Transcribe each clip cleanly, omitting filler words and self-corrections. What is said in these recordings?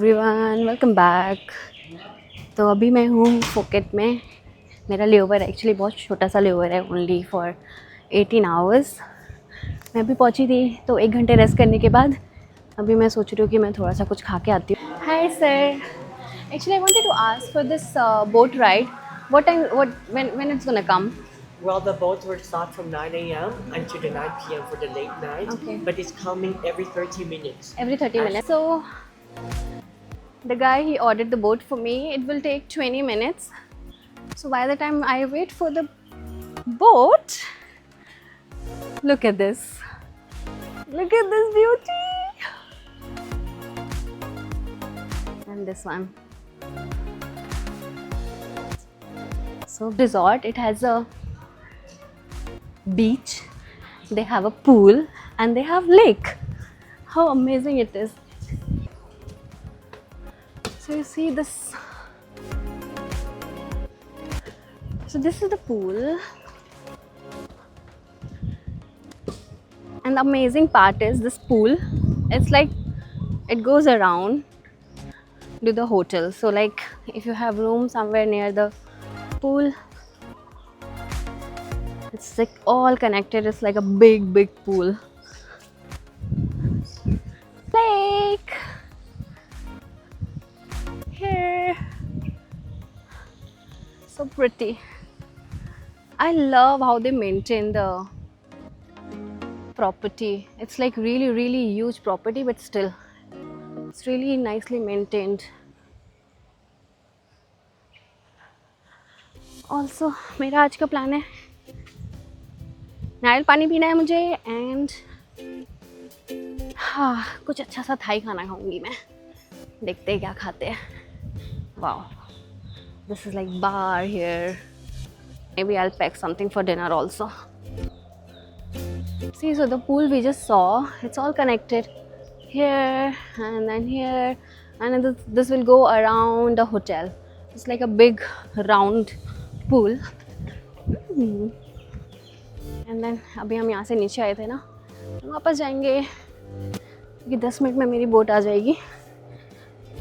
Everyone welcome back. तो अभी मैं हूँ फुकेट में। मेरा लेओवर एक्चुअली बहुत छोटा सा लेओवर है, ओनली फॉर 18 आवर्स। मैं अभी पहुँची थी तो 1 घंटे रेस्ट करने के बाद अभी मैं सोच रही हूँ कि मैं थोड़ा सा कुछ खा के आती हूँ। Hi sir, actually I wanted to ask for this boat ride, what time when it's gonna come? Well, the boats will start from 9 a.m. until the 9 p.m. for the late night, Okay. but it's coming every 30 minutes. Every 30 minutes. So the guy, he ordered the boat for me. It will take 20 minutes. So by the time I wait for the boat, look at this. Look at this beauty. And this one. So resort, it has a beach, they have a pool and they have lake. How amazing it is. So you see this. So this is the pool. And the amazing part is this pool, it's like it goes around to the hotel. So like if you have room somewhere near the pool, it's like all connected. It's like a big pool. Lake here, so pretty. I love how they maintain the property. It's like really huge property, but still it's really nicely maintained. Also मेरा आज का plan है, नारियल पानी पीना है मुझे and हाँ कुछ अच्छा सा थाई खाना खाऊंगी मैं। देखते हैं क्या खाते हैं। Wow, this is like bar here. Maybe I'll pack something for dinner also. See, so the pool we just saw, it's all connected here and then here, and then this will go around the hotel. It's like a big round pool. And then अभी हम यहाँ से नीचे आए थे ना, वापस जाएंगे क्योंकि 10 मिनट में मेरी बोट आ जाएगी.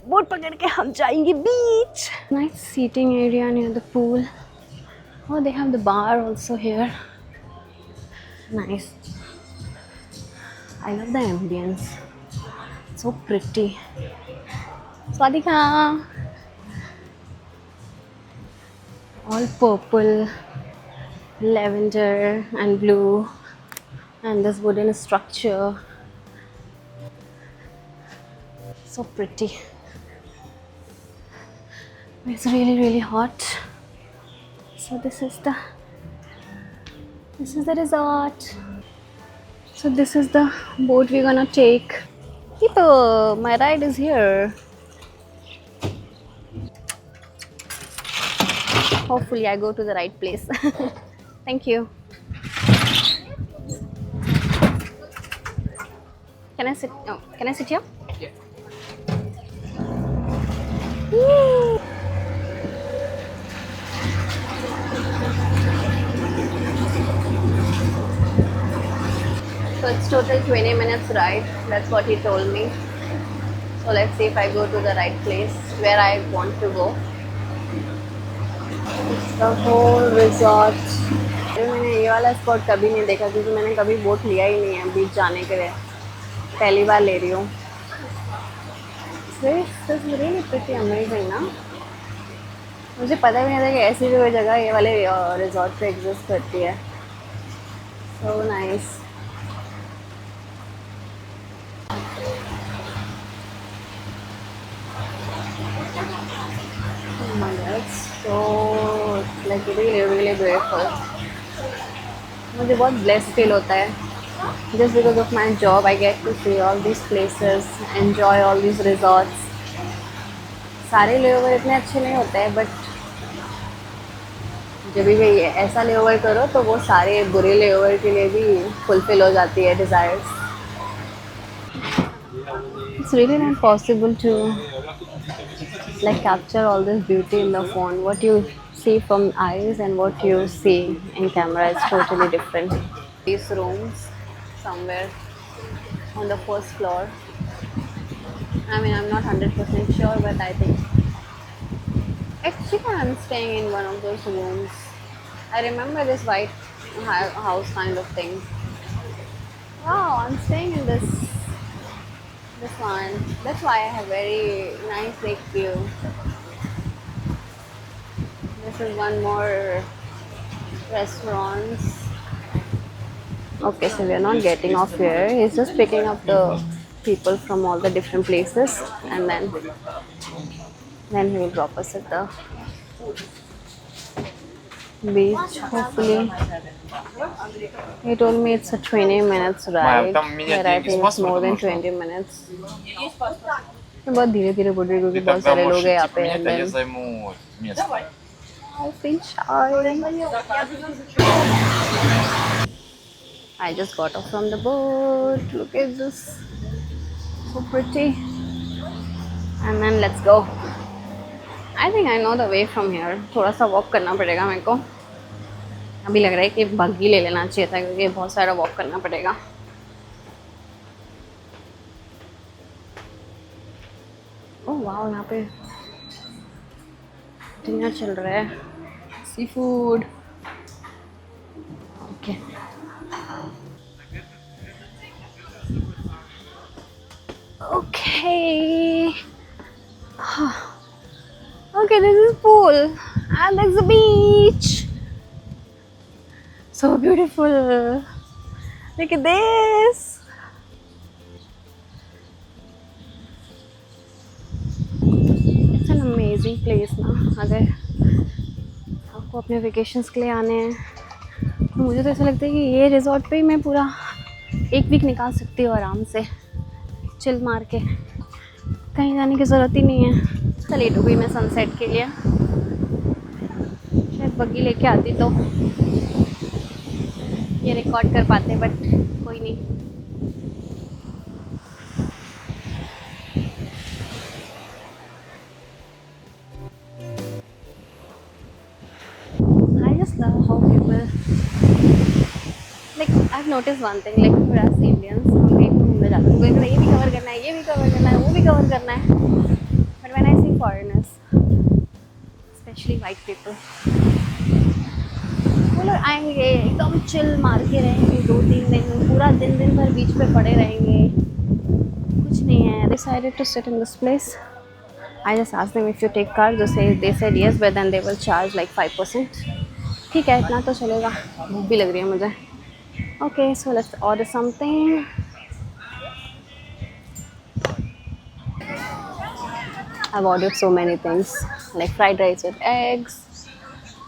बोट पकड़ के हम जाएंगे बीच. Nice seating area near the pool. Oh, they have the bar also here. Nice. I love the ambience. So pretty. Swadika. All purple, lavender and blue, and this wooden structure. So pretty. It's really hot. So this is the resort. So this is the boat we're gonna take. People, my ride is here. Hopefully I go to the right place. Thank you. Can I sit? No. Can I sit here? Yeah. Woo! So it's total 20 minutes ride. That's what he told me. So let's see if I go to the right place where I want to go. It's the whole resort. मैंने ये वाला spot कभी नहीं देखा क्योंकि मैंने कभी boat लिया ही नहीं है बीच जाने के लिए. पहली बार ले रही हूँ. This is really pretty amazing ना. मुझे पता भी नहीं था कि ऐसी भी कोई जगह ये वाले रिजॉर्ट पे एग्जिस्ट करती है. So nice. Oh my God, so like really grateful. मुझे बहुत blessed feel होता है. Just because of my job, I get to see all these places, enjoy all these resorts. सारे लेओवर इतने अच्छे नहीं होते हैं, but जब भी ऐसा लेओवर करो तो वो सारे बुरे लेओवर के लिए भी फुलफिल हो जाती है desires. It's really not possible to like capture all this beauty in the phone. What you see from eyes and what you see in camera is totally different. These rooms somewhere on the first floor. I mean, I'm not 100% sure, but I think actually I'm staying in one of those rooms. I remember this white house kind of thing. Wow, I'm staying in this one. That's why I have very nice lake view. This is one more restaurants. Okay, so we are not getting off here. He's just picking up the people from all the different places, and then he will drop us at the beach. Hopefully, he told me it's a 20 minutes ride, but I think it's more than 20 minutes. मैं बहुत धीरे धीरे बोल रही हूँ क्योंकि बहुत सारे लोग हैं यहाँ पे and then I feel shy. I just got off from the boat. Look at this, so pretty. And then let's go. I think I know the way from here. थोड़ा सा walk करना पड़ेगा मेरे को. अभी लग रहा है कि बग्गी ले लेना चाहिए था क्योंकि बहुत सारा walk करना पड़ेगा. ओह वाह, यहाँ पे डिनर चल रहा है. Seafood. Okay. Okay. Okay, this is pool and there's a beach. So beautiful. Look at this. It's an amazing place ना. अगर आपको अपने वेकेशंस के लिए आने हैं तो मुझे तो ऐसा लगता है कि ये रिजॉर्ट पे ही मैं पूरा एक वीक निकाल सकती हूँ आराम से चिल मार के. कहीं जाने की ज़रूरत ही नहीं है. चल लेट हो गई मैं सनसेट के लिए. शायद बग्गी लेके आती तो ये रिकॉर्ड कर पाते, बट कोई नहीं. I just love how people, like I've noticed one thing, like for us Indians हम कहीं घूमने जाते हैं तो ये भी कवर करना है, ये भी कवर करना है, वो भी कवर करना है. But when I see foreigners, especially white people, वो लोग आएंगे एकदम चिल मार के रहेंगे 2-3 दिन, पूरा दिन भर बीच पे पड़े रहेंगे. कुछ नहीं है. I decided to sit in this place. I just asked them if you take car. They said yes, but then they will charge like 5%. ठीक है, इतना तो चलेगा. भूख भी लग रही है मुझे. Okay, so let's order something. I've ordered so many things like fried rice with eggs,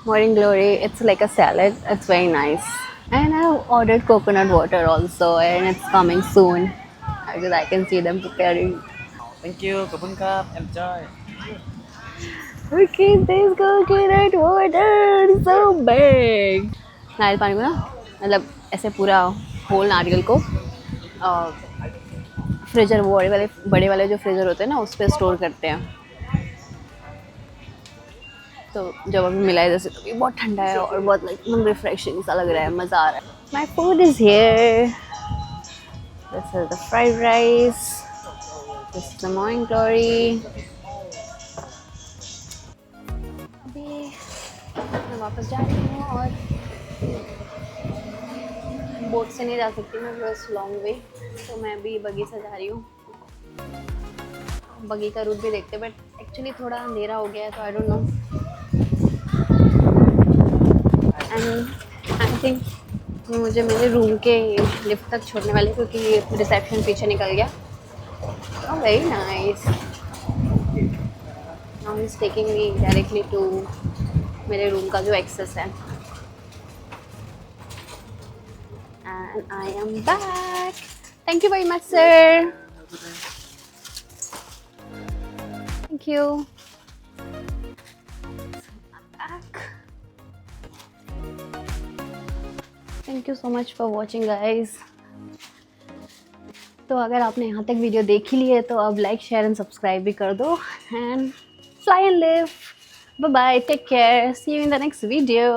morning glory. It's like a salad. It's very nice. And I've ordered coconut water also, and it's coming soon because I can see them preparing. Thank you, Kapun Kap. Enjoy. Look at this coconut water, so big. नारियल पानी को ना मतलब ऐसे पूरा whole नारियल को freezer, वो बड़े वाले जो फ्रीजर होते हैं ना उस पर स्टोर करते हैं. तो जब अभी मिला है जैसे तो ये बहुत ठंडा है और बहुत लाइक रिफ्रेशिंग सा लग रहा है. मज़ा आ रहा है. My food is here. This is the fried rice. This is the morning glory. अभी मैं वापस जा रही हूँ और बोट से नहीं जा सकती मैं, बस लॉन्ग वे. तो मैं भी बगी से जा रही हूँ. बगी का रूट भी देखते, बट एक्चुअली थोड़ा अंधेरा हो गया है तो I don't know. And I think मुझे मेरे रूम के लिफ्ट तक छोड़ने वाले क्योंकि रिसेप्शन पीछे निकल गया. Very nice. Now he is taking me directly to मेरे रूम का जो एक्सेस है. And I am back. Thank you very much, sir. Thank you. I'm back. Thank you so much for watching, guys. तो अगर आपने यहाँ तक video देख ही ली है तो अब लाइक, शेयर एंड सब्सक्राइब भी कर दो. And fly and live. Bye bye. Take care. See you in the next video.